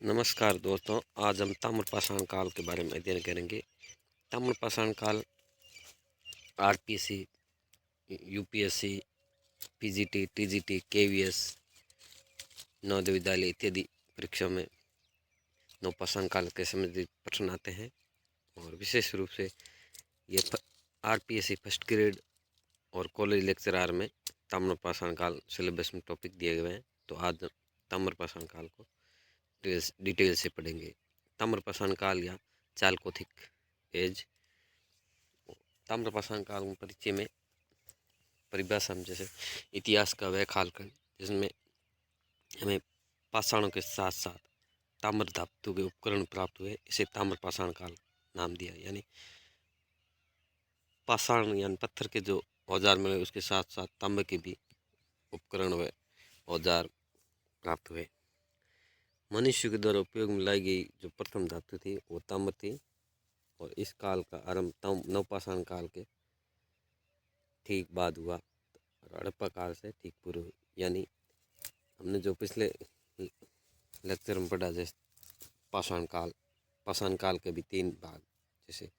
नमस्कार दोस्तों, आज हम ताम्रपाषाण काल के बारे में अध्ययन करेंगे। ताम्रपाषाण काल RPSC, UPSC, PGT, TGT, KVS, Navodaya Vidyalaya इत्यादि परीक्षा में नवपाषाण काल के संबंधित प्रश्न आते हैं। और विशेष रूप से ये आरपीएससी फर्स्ट ग्रेड और कॉलेज लेक्चरार में ताम्रपाषाण काल सिलेबस में टॉपिक दिए गए हैं। तो आज ताम्रपाषाण काल को डिटेल से पढ़ेंगे। ताम्रपाषाण काल या चालकोथिक एज। ताम्रपाषाण काल में परिचय में परिभाषा में जैसे इतिहास का वह कालखंड जिसमें हमें पाषाणों के साथ साथ ताम्र धातु के उपकरण प्राप्त हुए, इसे ताम्रपाषाण काल नाम दिया। यानी पाषाण यानी पत्थर के जो औजार मिले उसके साथ साथ तांबे के भी उपकरण व औजार प्राप्त हुए। मनुष्य के द्वारा उपयोग में लाई गई जो प्रथम धातु थी वो ताम्र थी। और इस काल का आरंभ नवपाषाण काल के ठीक बाद हुआ और हड़प्पा काल से ठीक पूर्व। यानी हमने जो पिछले लेक्चर में पढ़ा, जैसे पाषाण काल के भी तीन भाग, जैसे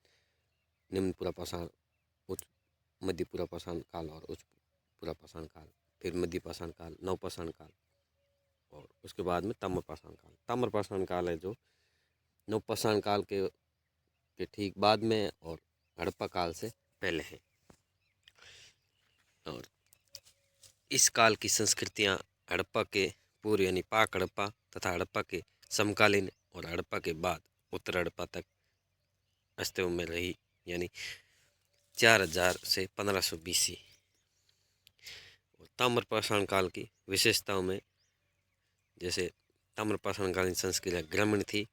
निम्न पूरा पाषाण, उच्च मध्य पूरा पाषाण काल और उच्च पूरा पाषाण काल, फिर मध्य पाषाण काल, नवपाषाण काल और उसके बाद में ताम्रपाषाण काल। ताम्रपाषाण काल है जो नवपाषाण काल के ठीक बाद में और हड़प्पा काल से पहले है। और इस काल की संस्कृतियाँ हड़प्पा के पूर्व यानी पाक हड़प्पा तथा हड़प्पा के समकालीन और हड़प्पा के बाद उत्तर हड़प्पा तक अस्तित्व में रही। यानी 4000 से 1500 BC। ताम्रपाषाण काल की विशेषताओं में जैसे ताम्रपाषाण कालीन संस्कृति ग्रामीण थी।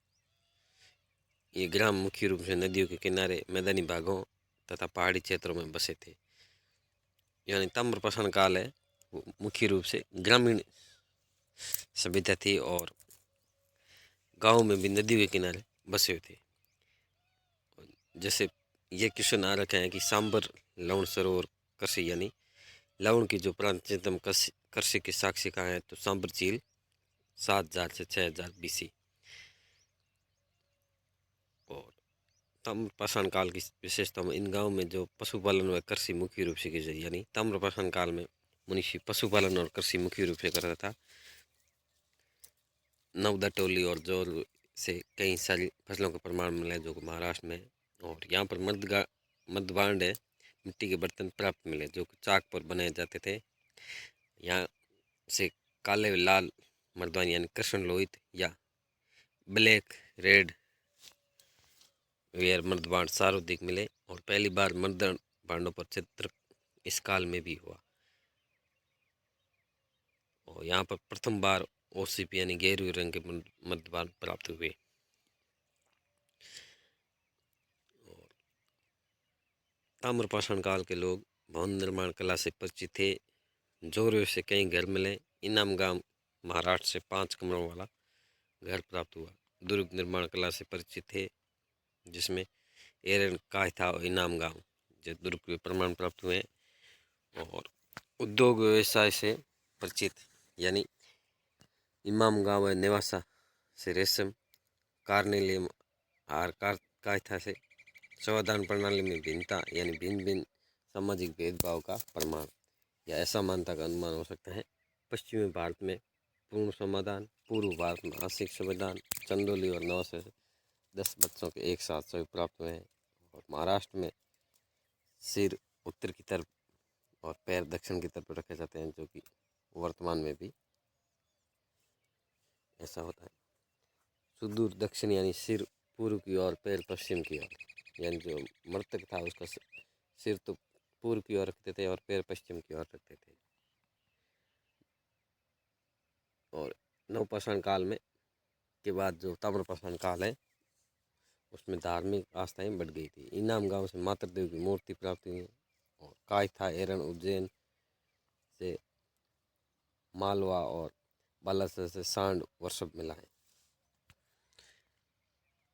ये ग्राम मुख्य रूप से नदियों के किनारे, मैदानी भागों तथा पहाड़ी क्षेत्रों में बसे थे। यानी ताम्रपाषाण काल है वो मुख्य रूप से ग्रामीण सभ्यता थी और गांव में भी नदी के किनारे बसे हुए थे। जैसे ये क्वेश्चन आ रखे हैं कि सांबर लवण सरोवर कृषि, यानी लवण की जो प्राचीनतम कृषि की साक्ष्य कहाँ है, तो सांबर झील 7000 से 6000 BC। और ताम्रपाषाण काल की विशेषता में इन गाँव में जो पशुपालन व कृषि मुख्य रूप से की जाए। यानी ताम्रपाषाण काल में मनुष्य पशुपालन और कृषि मुख्य रूप से करता था। नवदा टोली और जौर से कई सारी फसलों का प्रमाण मिला है जो महाराष्ट्र में। और यहाँ पर मध्यभांड है, मिट्टी के बर्तन प्राप्त मिले जो चाक पर बनाए जाते थे। यहाँ से काले व लाल मर्दानी यानी कृष्ण लोहित या ब्लैक रेड वेयर मर्दभांड सर्वाधिक मिले। और पहली बार मर्द भांडों पर चित्र इस काल में भी हुआ। और यहाँ पर प्रथम बार ओसीपी यानी गेरुए रंग के मर्दभांड प्राप्त हुए। ताम्रपाषाण काल के लोग भवन निर्माण कला से परिचित थे। जोरे से कई घर मिले। इनाम गांव महाराष्ट्र से 5 कमरों वाला घर प्राप्त हुआ। दुर्ग निर्माण कला से परिचित थे, जिसमें एरन कायथा और इनाम गांव जो दुर्ग के प्रमाण प्राप्त हुए। और उद्योग व्यवसाय से परिचित, यानी इमाम गांव व नेवासा से रेशम, कार्नेलियम और कायथा से समाधान प्रणाली में भिन्नता यानी भिन्न भिन्न सामाजिक भेदभाव का प्रमाण या ऐसा मान्यता का अनुमान हो सकता है। पश्चिमी भारत में पूर्ण समाधान, पूर्व भारत में आंशिक समाधान, चंदौली और नवासा से 10 बच्चों के एक साथ सभी प्राप्त हुए हैं। और महाराष्ट्र में सिर उत्तर की तरफ और पैर दक्षिण की तरफ रखे जाते हैं, जो कि वर्तमान में भी ऐसा होता है। सुदूर दक्षिण यानी सिर पूर्व की ओर, पैर पश्चिम की ओर। यानी जो मृतक था उसका सिर तो पूर्व की ओर रखते थे और पैर पश्चिम की ओर रखते थे। और नवपाषाण काल में के बाद जो ताम्रपाषाण काल है उसमें धार्मिक आस्थाएं बढ़ गई थी। इनाम गांव से मातृ देव की मूर्ति प्राप्त हुई। और कायथा, एरन, उज्जैन से मालवा और बालासर से सांड वर्षभ मिला है।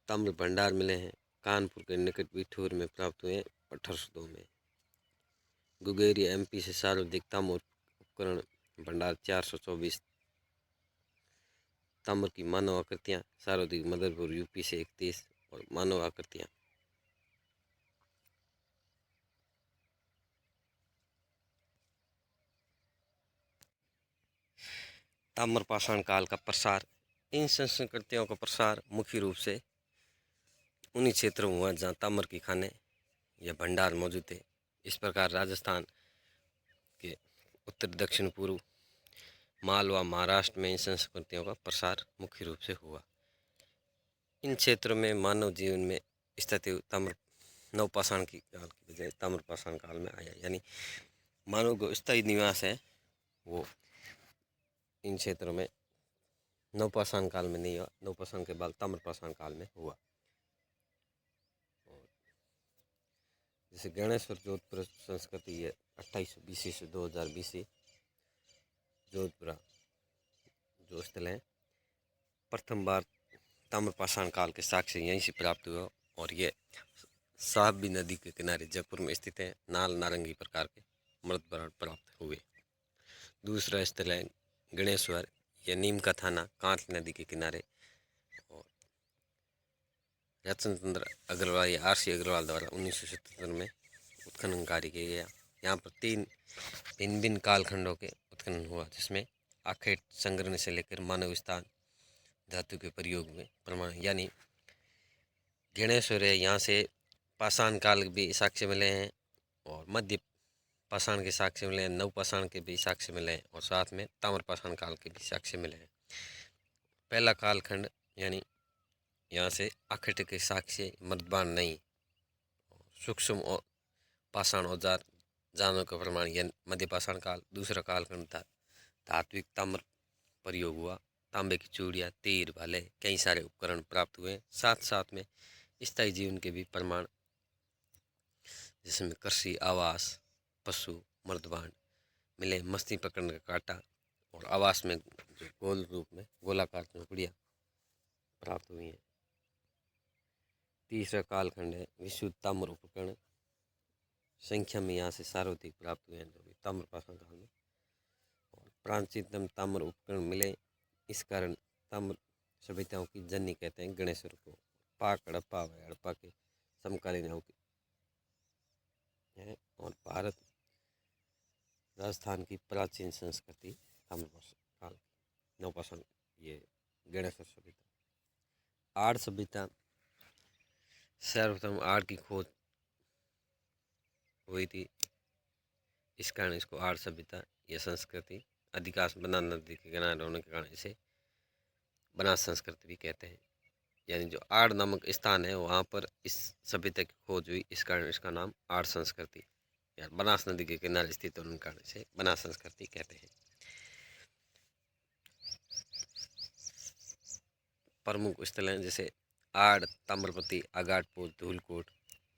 ताम्र भंडार मिले हैं। कानपुर के निकट बिठूर में प्राप्त हुए 1802 में। गुगेरी MP से सर्वाधिक ताम्र उपकरण भंडार 424 ताम्र की मानव आकृतियाँ, सार्वधिक मदरपुर यूपी से 31 और मानव आकृतियाँ। ताम्र पाषाण काल का प्रसार। इन संस्कृतियों का प्रसार मुख्य रूप से उन्हीं क्षेत्रों में हुआ जहाँ ताम्र की खानें या भंडार मौजूद थे। इस प्रकार राजस्थान के उत्तर दक्षिण पूर्व, मालवा, महाराष्ट्र में इन संस्कृतियों का प्रसार मुख्य रूप से हुआ। इन क्षेत्रों में मानव जीवन में स्थिति ताम्र नवपाषाण की काल की बजाय ताम्रपाषाण काल में आया, यानी मानव को स्थायी निवास है वो इन क्षेत्रों में नवपाषाण काल में नहीं हुआ, नवपाषाण के बाद ताम्रपाषाण काल में हुआ। जैसे गणेश्वर जोधपुर संस्कृति है 2800 BC से 2000 BC, जोधपुरा जो स्थल है प्रथम बार ताम्रपाषाण काल के साक्ष्य यहीं से प्राप्त हुआ और ये साहबी नदी के किनारे जयपुर में स्थित है। नाल नारंगी प्रकार के मृत प्राप्त हुए। दूसरा स्थल है गणेश्वर, यह नीम का थाना कांठ नदी के किनारे और रतनचंद्र अग्रवाल या RC अग्रवाल द्वारा 1977 में उत्खनन कार्य किया गया। यहाँ पर 3 भिन्न कालखंडों के उत्खनन हुआ, जिसमें आखेट संग्रहण से लेकर मानव स्थान धातु के प्रयोग में प्रमाण, यानी गणेश्वर है, यहाँ से पाषाण काल भी साक्ष्य मिले हैं और मध्य पाषाण के साक्ष्य मिले हैं, नवपाषाण के भी साक्ष्य मिले हैं और साथ में ताम्रपाषाण काल के भी साक्ष्य मिले हैं। पहला कालखंड यानी यहाँ से आखेट के साक्ष्य मर्दबान नहीं, सूक्ष्म और पाषाण औजार जानों का प्रमाण यह मध्य पाषाण काल। दूसरा कालखंड था धात्विक ताम्र प्रयोग हुआ, तांबे की चूड़ियाँ, तीर, भाले, कई सारे उपकरण प्राप्त हुए। साथ साथ में स्थायी जीवन के भी प्रमाण, जिसमें कृषि, आवास, पशु, मर्दबान मिले। मछली पकड़ने का कांटा और आवास में जो गोल रूप में गोलाकार झोपड़ियाँ प्राप्त हुई हैं। तीसरा कालखंड है विशुद्ध ताम्र उपकरण, संख्या में यहाँ से सार्वधिक प्राप्त हुए हैं जो भी ताम्रपाषाण काल में, और प्राचीनतम ताम्र उपकरण मिले। इस कारण ताम्र सभ्यताओं की जननी कहते हैं गणेश्वर को। पाक, हड़प्पा व हड़प्पा के समकालीन है और भारत राजस्थान की प्राचीन संस्कृति ताम्रपाषाण काल, नवपाषाण, ये गणेश्वर सभ्यता। आड़ सभ्यता, सर्वप्रथम आड़ की खोज हुई थी, इस कारण इसको आड़ सभ्यता या संस्कृति, अधिकांश बनास नदी के किनारे होने के कारण इसे बनास संस्कृति भी कहते हैं। यानी जो आड़ नामक स्थान है वहाँ पर इस सभ्यता की खोज हुई, इस कारण इसका नाम आड़ संस्कृति या बनास नदी के किनारे स्थित होने के कारण इसे बनास संस्कृति कहते हैं। प्रमुख स्थल हैं जैसे आड़, ताम्रपति, आगाटपुर, धूलकोट,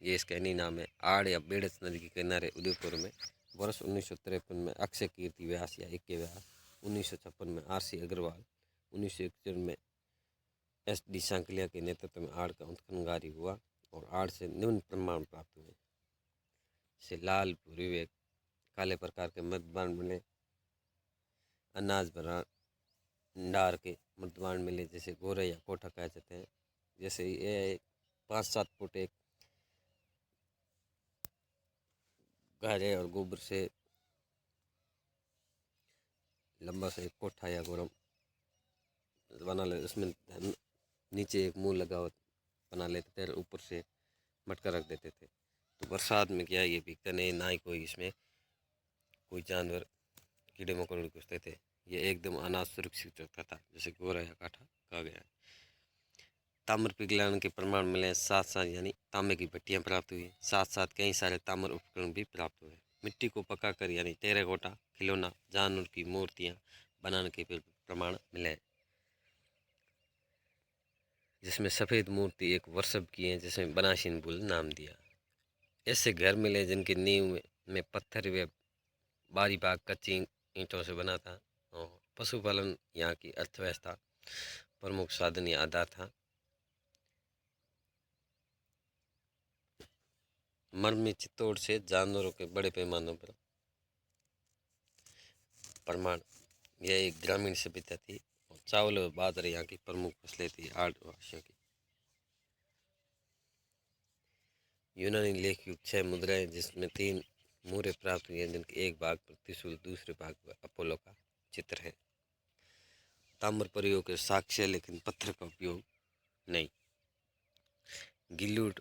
ये इसका नहीं नाम है। आड़ या बेड़च नदी के किनारे उदयपुर में वर्ष 1953 में अक्षय कीर्ति व्यास या AK व्यास, 1956 में RC अग्रवाल, 1961 में SD सांकलिया के नेतृत्व में आड़ का उत्खनन कार्य हुआ और आड़ से निम्न प्रमाण प्राप्त हुए, जैसे लाल, भूरी, काले प्रकार के मृदबान मिले, अनाज भंडार के मृदबान मिले, जैसे गोरे या कोठा कह जाते हैं। जैसे ये 5-7 फुट एक गहरे और गोबर से लंबा सा एक कोठा या गोरम बना ले, उसमें नीचे एक मुंह लगा हुआ बना लेते थे, ऊपर से मटका रख देते थे। तो बरसात में क्या ये भीगता नहीं, ना ही कोई इसमें कोई जानवर कीड़े मकोड़े घुसते थे। ये एकदम अनाज सुरक्षित रखता था, जैसे गोरा या काठा कहा गया है। ताम्र पिघलाने के प्रमाण मिले, साथ साथ यानी तांबे की भट्टियाँ प्राप्त हुई, साथ साथ कई सारे ताम्र उपकरण भी प्राप्त हुए। मिट्टी को पकाकर यानी टेराकोटा, खिलौना, जानवर की मूर्तियाँ बनाने के प्रमाण मिले, जिसमें सफ़ेद मूर्ति एक वर्षभ की है, जिसमें बनाशीन बुल नाम दिया। ऐसे घर मिले जिनकी नींव में पत्थर व बारी बाग कच्ची ईंटों से बना था। और पशुपालन यहाँ की अर्थव्यवस्था प्रमुख साधन या आधार था। मरमी चित्तौड़ से जानवरों के बड़े पैमानों पर प्रमाण, यह एक ग्रामीण सभ्यता थी और चावल व बाजरा यहाँ की प्रमुख फसलें थी आदिवासियों की। यूनानी लेख युग 6 मुद्राएं जिसमें 3 मूर्य प्राप्त हुई हैं, जिनके एक भाग पर त्रिशूल, दूसरे भाग पर अपोलो का चित्र है। ताम्र प्रयोग के साक्ष्य है, लेकिन पत्थर का उपयोग नहीं। गिल्लूट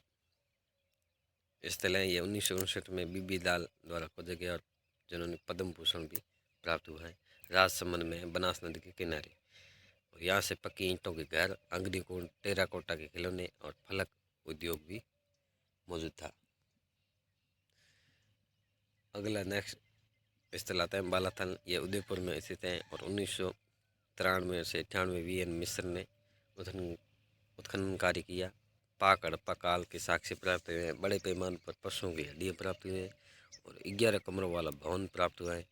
स्थल है, ये 1959 में बीबी लाल द्वारा खोजा गया और जिन्होंने पद्म भूषण भी प्राप्त हुआ है। राजसमंद में बनास नदी के किनारे, और यहाँ से पक्की ईंटों के घर, अग्निकुंड, टेराकोटा के खिलौने और फलक उद्योग भी मौजूद था। अगला नेक्स्ट स्थल आता है बालाथल। ये उदयपुर में स्थित है और 1993 से 98 वी.एन. मिश्र ने उत्खनन कार्य किया। पाक हड़प्पा काल के साक्ष्य प्राप्त हुए हैं। बड़े पैमाने पर पशुओं की हड्डियाँ प्राप्त हुई हैं और 11 कमरों वाला भवन प्राप्त हुआ है।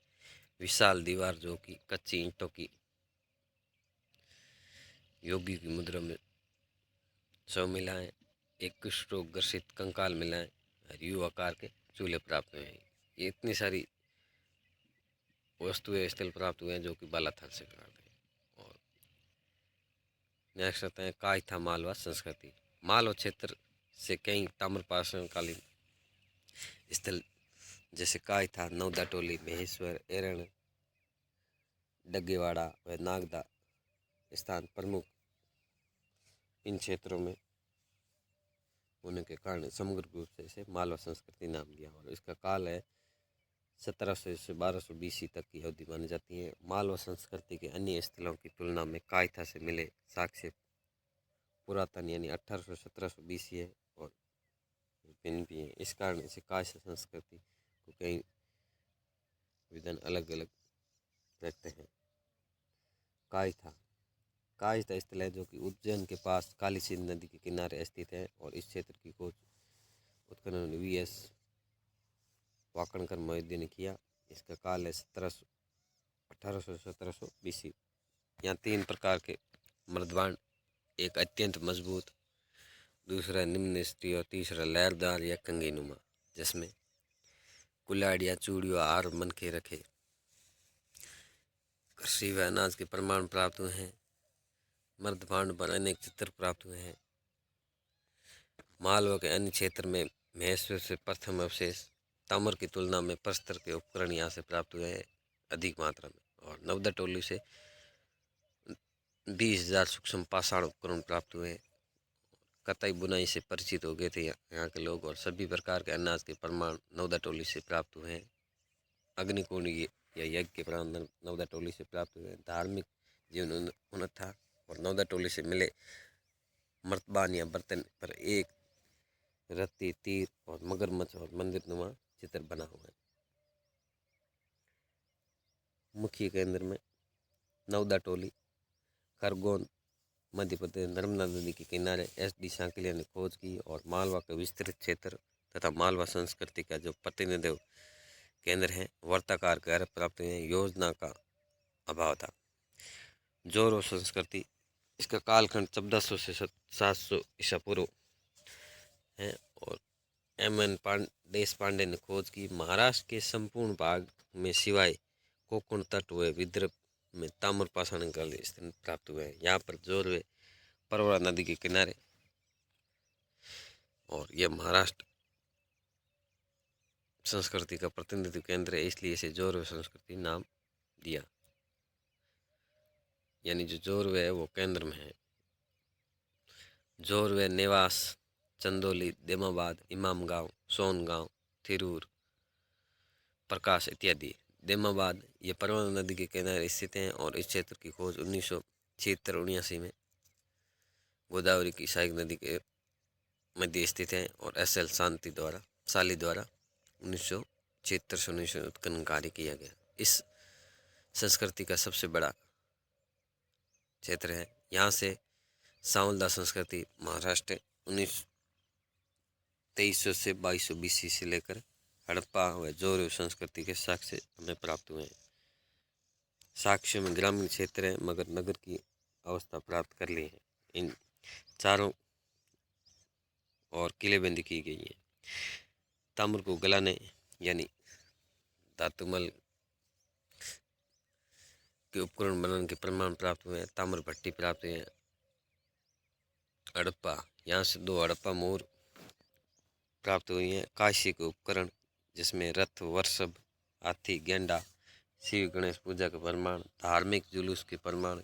विशाल दीवार जो कि कच्ची ईंटों की योगी की मुद्रा में शव मिला है। एक कुष्ठ रोग ग्रसित कंकाल मिला है और यू आकार के चूल्हे प्राप्त हुए हैं। ये इतनी सारी वस्तुएं स्थल प्राप्त हुए हैं जो कि बालाथल से प्राप्त है। और नेक्स्ट आता है कायथा मालवा संस्कृति। मालवा क्षेत्र से कई ताम्रपाषाण कालीन स्थल जैसे कायथा, नवदा टोली, महेश्वर, एरण, डग्गेवाड़ा व नागदा स्थान प्रमुख। इन क्षेत्रों में होने के कारण समग्र रूप से इसे मालवा संस्कृति नाम दिया और इसका काल है 1700 से 1200 बीसी तक की अवधि मानी जाती है। मालवा संस्कृति के अन्य स्थलों की तुलना में कायथा से मिले साक्ष्य पुरातन यानी 1800-1700 बीसी है और भिन्न भी है। इस कारण इसे कायस्थ संस्कृति को कई विधान अलग अलग रखते हैं। कायथा कायस्थ स्थल है जो कि उज्जैन के पास काली सिंध नदी के किनारे स्थित है और इस क्षेत्र की खोज उत्खनन वी.एस. वाकणकर मोहिउद्दीन ने किया। इसका काल है 1800 से 1700 बीसी। यहाँ 3 प्रकार के मर्दबाण, एक अत्यंत मजबूत, दूसरा निम्न स्तरीय और तीसरा लहरदार या कंगीनुमा, जिसमें कुल्हाड़ियाँ, चूड़ियों, हार, मनके रखे कृषि व अनाज के प्रमाण प्राप्त हुए हैं। मर्दभांड पर अनेक चित्र प्राप्त हुए हैं। मालवा के अन्य क्षेत्र में महेश्वर से प्रथम अवशेष ताम्र की तुलना में प्रस्तर के उपकरण यहाँ से प्राप्त हुए हैं अधिक मात्रा में। और नवदा टोली से 20,000 सूक्ष्म पाषाण उपकरण प्राप्त हुए हैं। कताई बुनाई से परिचित हो गए थे यहाँ के लोग और सभी प्रकार के अनाज के प्रमाण नवदा टोली से प्राप्त हुए हैं। अग्निकुंड या यज्ञ के प्रमाण नवदा टोली से प्राप्त हुए हैं। धार्मिक जीवन उन्नत था और नवदा टोली से मिले मर्तबान या बर्तन पर एक रत्ती, तीर और मगरमच्छ और मंदिर नुमा चित्र बना हुआ है। मुख्य केंद्र में नवदा टोली, खरगोन, मध्य प्रदेश, नर्मदा नदी के किनारे एस.डी. सांकलिया ने खोज की और मालवा का विस्तृत क्षेत्र तथा मालवा संस्कृति का जो प्रतिनिधित्व केंद्र है वर्ताकार घर प्राप्त हुए। योजना का अभाव था। जोरो संस्कृति, इसका कालखंड 1400 से 700 ईसा पूर्व है और M.N. देश पांडे ने खोज की। महाराष्ट्र के संपूर्ण भाग में सिवाय कोंकण तट व विदर्भ में ताम्रपाषाण काल स्थल प्राप्त हुए हैं। यहाँ पर जोरवे परवरा नदी के किनारे और यह महाराष्ट्र संस्कृति का प्रतिनिधित्व केंद्र है, इसलिए इसे जोरवे संस्कृति नाम दिया। यानी जो जोरवे है वो केंद्र में है। जोरवे, नेवास, चंदौली, देमाबाद, इमामगांव, सोनगांव, थिरूर, प्रकाश इत्यादि। देमाबाद ये परवरा नदी के किनारे स्थित हैं और इस क्षेत्र की खोज 1976-79 में गोदावरी की सहायक नदी के मध्य स्थित है और S.L. साली द्वारा 1976 से 19 उत्खनन कार्य किया गया। इस संस्कृति का सबसे बड़ा क्षेत्र है। यहाँ से सांवलदा संस्कृति महाराष्ट्र 2300 से 2200 बीसी से लेकर हड़प्पा व जोरो संस्कृति के साक्ष्य हमें प्राप्त हुए हैं। साक्ष्य में ग्रामीण क्षेत्र है मगर नगर की अवस्था प्राप्त कर ली है। इन चारों और किलेबंदी की गई है। ताम्र को गलाने यानी धातुमल के उपकरण बनाने के प्रमाण प्राप्त हुए हैं। ताम्र भट्टी प्राप्त हुए हैं। हड़प्पा, यहाँ से 2 हड़प्पा मोहर प्राप्त हुई हैं। काशी के उपकरण जिसमें रथ, वृषभ, हाथी, गेंडा, शिव गणेश पूजा के प्रमाण, धार्मिक जुलूस के प्रमाण,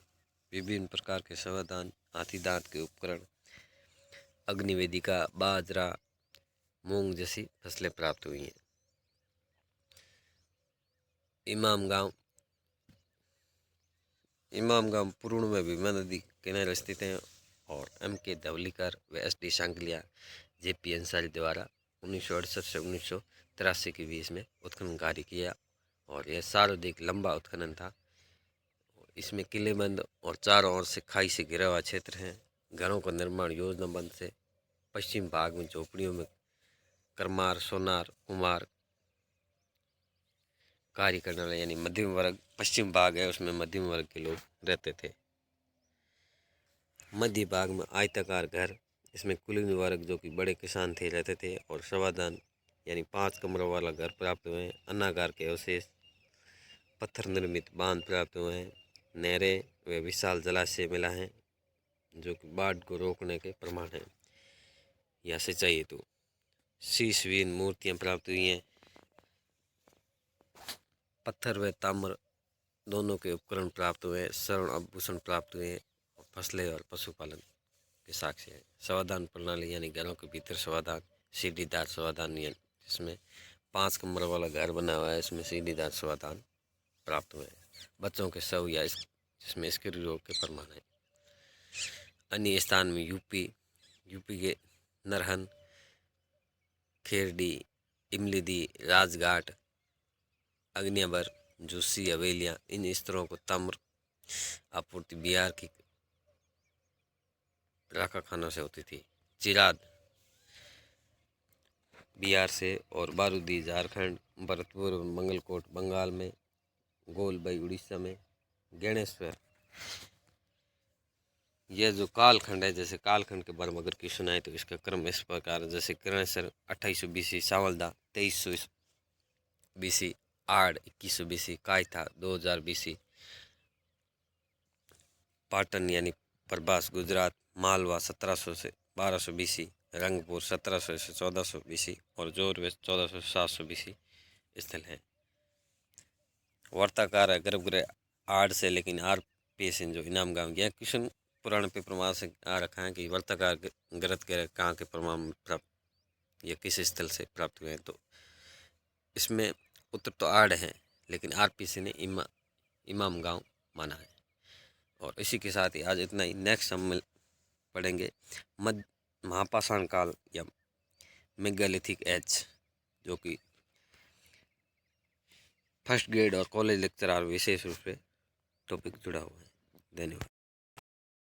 विभिन्न प्रकार के समाधान, हाथी दांत के उपकरण, अग्निवेदिका, बाजरा, मूंग जैसी फसलें प्राप्त हुई हैं। इमाम गांव पूर्व में भीमा नदी किनारे स्थित है और M.K. धवलीकर व S.D. शांकलिया, J.P. अंसारी द्वारा 1968 से 1983 के बीच में उत्खनन कार्य किया और यह सर्वाधिक लंबा उत्खनन था। इसमें किलेबंद और चारों ओर से खाई से घिरा हुआ क्षेत्र है। घरों का निर्माण योजनाबंद से पश्चिम भाग में झोपड़ियों में करमार, सोनार, कुमार कार्य करने वाले यानी मध्यम वर्ग, पश्चिम भाग है उसमें मध्यम वर्ग के लोग रहते थे। मध्य भाग में आयताकार घर, इसमें कुलीन वर्ग जो कि बड़े किसान थे रहते थे और समाधान यानी 5 कमरों वाला घर प्राप्त हुए हैं। अन्नागार के अवशेष, पत्थर निर्मित बांध प्राप्त हुए हैं। नहरें व विशाल जलाशय मिला है जो कि बाढ़ को रोकने के प्रमाण हैं या सिंचाई हेतु। शीशविहीन मूर्तियाँ प्राप्त हुई हैं। पत्थर व ताम्र दोनों के उपकरण प्राप्त हुए, स्वर्ण आभूषण प्राप्त हुए, फसलें और पशुपालन के साक्ष्य है। समाधान प्रणाली यानी घरों के भीतर समाधान, सीढ़ीदार समाधान जिसमें 5 कमरों वाला घर बना हुआ है, इसमें सीढ़ीदार समाधान प्राप्त हुए हैं। बच्चों के शव या जिसमें स्क्री रोग के प्रमाण है। अन्य स्थान में यूपी के नरहन, खेरडी, इमलीदी, राजघाट, अग्नियाबर, झूसी, हवेलियाँ, इन स्तरों को ताम्र आपूर्ति बिहार की राका खानों से होती थी। चिराद बिहार से और बारूदी झारखंड, भरतपुर और मंगलकोट बंगाल में, गोलबई उड़ीसा में, गणेश्वर यह जो कालखंड है, जैसे कालखंड के बारे में अगर की सुनाए तो इसका क्रम इस प्रकार, जैसे गणेश्वर 2800 BC, सावलदा 2300 BC, आड़ 2100 BC, कायथा 2000 BC, पाटन यानी प्रभास गुजरात, मालवा 1700 से 1200 BC, रंगपुर 1700 से 1400 BC और जोरवे 1400 से 700 BC स्थल है। वर्ताकार है गर्भगृह आड़ से, लेकिन आर पेशन जो इनाम गांव गया किशन पुराण पे प्रमाण से आ रखा है कि वर्ताकार गर्भगृह कहाँ के प्रमाण प्राप्त या किस स्थल से प्राप्त हुए हैं। तो इसमें उत्तर तो आड़ है, लेकिन RPC ने इमाम गांव माना है। और इसी के साथ ही आज इतना ही। नेक्स्ट हम पढ़ेंगे मध्य महापाषाण काल या मेगालिथिक एज, जो कि फर्स्ट ग्रेड और कॉलेज लेक्चर विशेष रूप से टॉपिक जुड़ा हुआ है। धन्यवाद।